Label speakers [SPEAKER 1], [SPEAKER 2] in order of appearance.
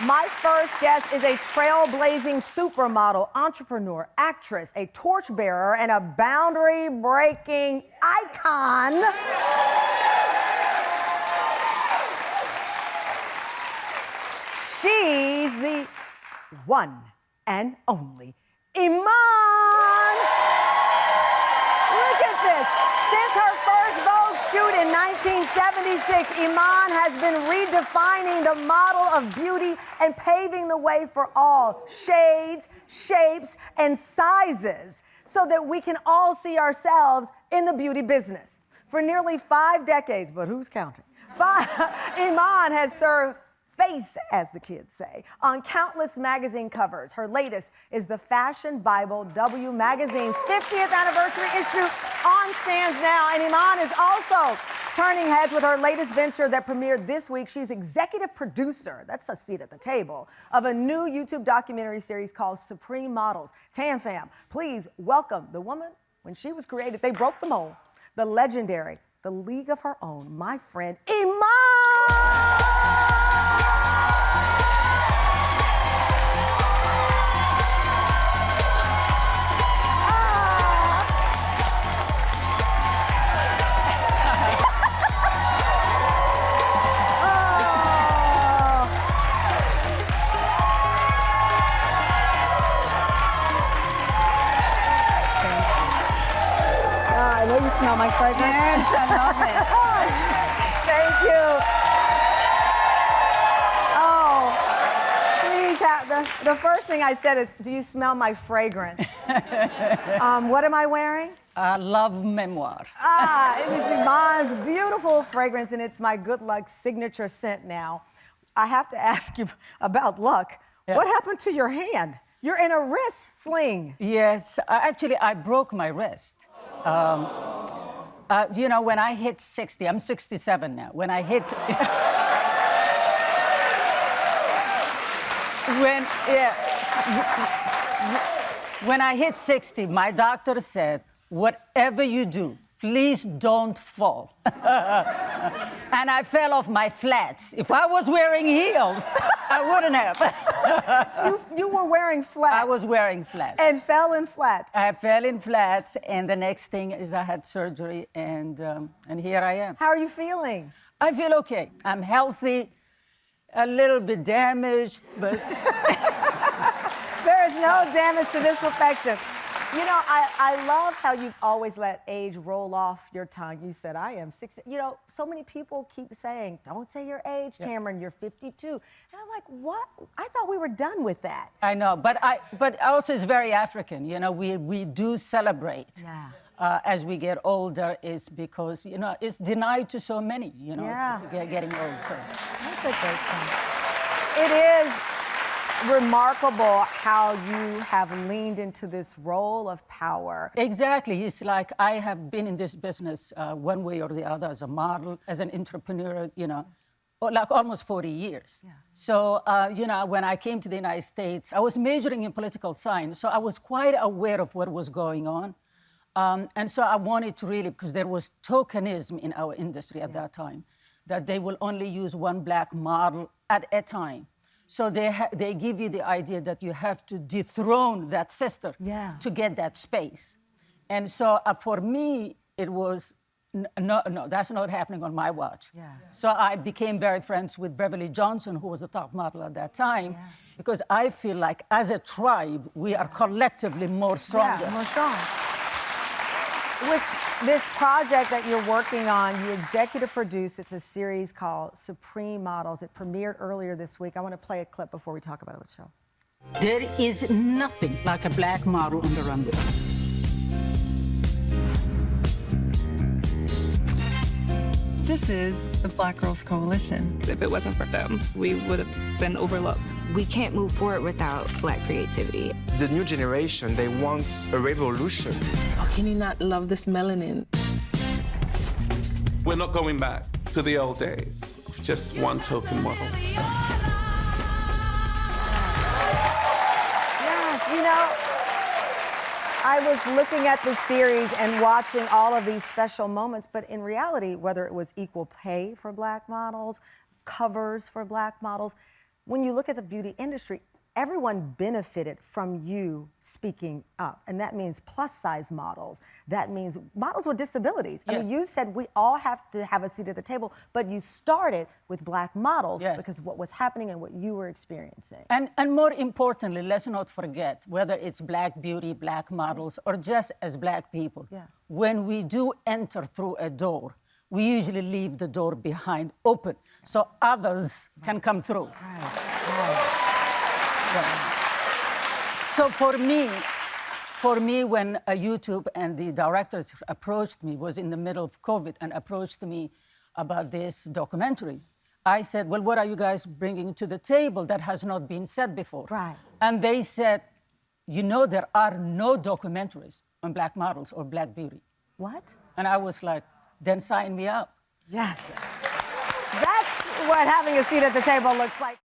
[SPEAKER 1] My first guest is a trailblazing supermodel, entrepreneur, actress, a torchbearer, and a boundary-breaking icon. She's the one and only Iman. Look at this. Since her first Vogue shoot in 1976, Iman has been redefining the model of beauty and paving the way for all shades, shapes, and sizes so that we can all see ourselves in the beauty business. For nearly 5 decades, but who's counting? Iman has served face, as the kids say, on countless magazine covers. Her latest is the Fashion Bible W Magazine's 50th anniversary issue on stands now. And Iman is also turning heads with her latest venture that premiered this week. She's executive producer, that's a seat at the table, of a new YouTube documentary series called Supreme Models. Tam Fam, please welcome the woman, when she was created, they broke the mold, the legendary, the League of Her Own, my friend, Iman! I know you smell my fragrance.
[SPEAKER 2] Yes, I love it.
[SPEAKER 1] Thank you. Oh, please have the first thing I said is, do you smell my fragrance? What am I wearing?
[SPEAKER 2] Love Memoir.
[SPEAKER 1] It is Iman's beautiful fragrance, and it's my good luck signature scent now. I have to ask you about luck.
[SPEAKER 2] Yeah.
[SPEAKER 1] What happened to your hand? You're in a wrist sling.
[SPEAKER 2] Yes, actually, I broke my wrist. You know, when I hit 60, I'm 67 now. When I hit... when I hit 60, my doctor said, whatever you do, please don't fall. And I fell off my flats. If I was wearing heels, I wouldn't have.
[SPEAKER 1] You were wearing flats.
[SPEAKER 2] I was wearing flats.
[SPEAKER 1] And fell in flats.
[SPEAKER 2] I fell in flats, and the next thing is I had surgery, and here I am.
[SPEAKER 1] How are you feeling?
[SPEAKER 2] I feel okay. I'm healthy, a little bit damaged, but...
[SPEAKER 1] There is no damage to this perfection. You know, I love how you've always let age roll off your tongue. You said, I am 60. You know, so many people keep saying, don't say your age, Tamron, you're 52. And I'm like, what? I thought we were done with that.
[SPEAKER 2] I know, but also it's very African. You know, we do celebrate.
[SPEAKER 1] Yeah.
[SPEAKER 2] As we get older, is because, you know, it's denied to so many, you know, to getting old. So.
[SPEAKER 1] That's a great thing. It is remarkable how you have leaned into this role of power.
[SPEAKER 2] Exactly. It's like I have been in this business one way or the other, as a model, as an entrepreneur, you know, like almost 40 years. Yeah. So, you know, when I came to the United States, I was majoring in political science, so I was quite aware of what was going on. And so I wanted to really, because there was tokenism in our industry at that time, that they will only use one black model at a time. So they give you the idea that you have to dethrone that sister to get that space. And so for me, it was, no, that's not happening on my watch. Yeah. So I became very friends with Beverly Johnson, who was the top model at that time, because I feel like as a tribe, we are collectively more stronger.
[SPEAKER 1] Yeah, more strong. Which, this project that you're working on, you executive produce, it's a series called Supreme Models. It premiered earlier this week. I want to play a clip before we talk about the show.
[SPEAKER 2] There is nothing like a black model on the runway.
[SPEAKER 3] This is the Black Girls Coalition.
[SPEAKER 4] If it wasn't for them, we would have been overlooked.
[SPEAKER 5] We can't move forward without black creativity.
[SPEAKER 6] The new generation, they want a revolution.
[SPEAKER 7] How can you not love this melanin?
[SPEAKER 8] We're not going back to the old days of just one token model.
[SPEAKER 1] Yes, you know, I was looking at the series and watching all of these special moments, but in reality, whether it was equal pay for black models, covers for black models, when you look at the beauty industry, everyone benefited from you speaking up. And that means plus size models. That means models with disabilities. I mean, you said we all have to have a seat at the table, but you started with Black models because of what was happening and what you were experiencing.
[SPEAKER 2] And more importantly, let's not forget, whether it's Black beauty, Black models, or just as Black people, when we do enter through a door, we usually leave the door behind open so others can come through. So for me, when YouTube and the directors approached me, was in the middle of COVID, and approached me about this documentary, I said, well, what are you guys bringing to the table that has not been said before?
[SPEAKER 1] Right.
[SPEAKER 2] And they said, you know, there are no documentaries on Black models or Black beauty.
[SPEAKER 1] What?
[SPEAKER 2] And I was like, then sign me up.
[SPEAKER 1] Yes. That's what having a seat at the table looks like.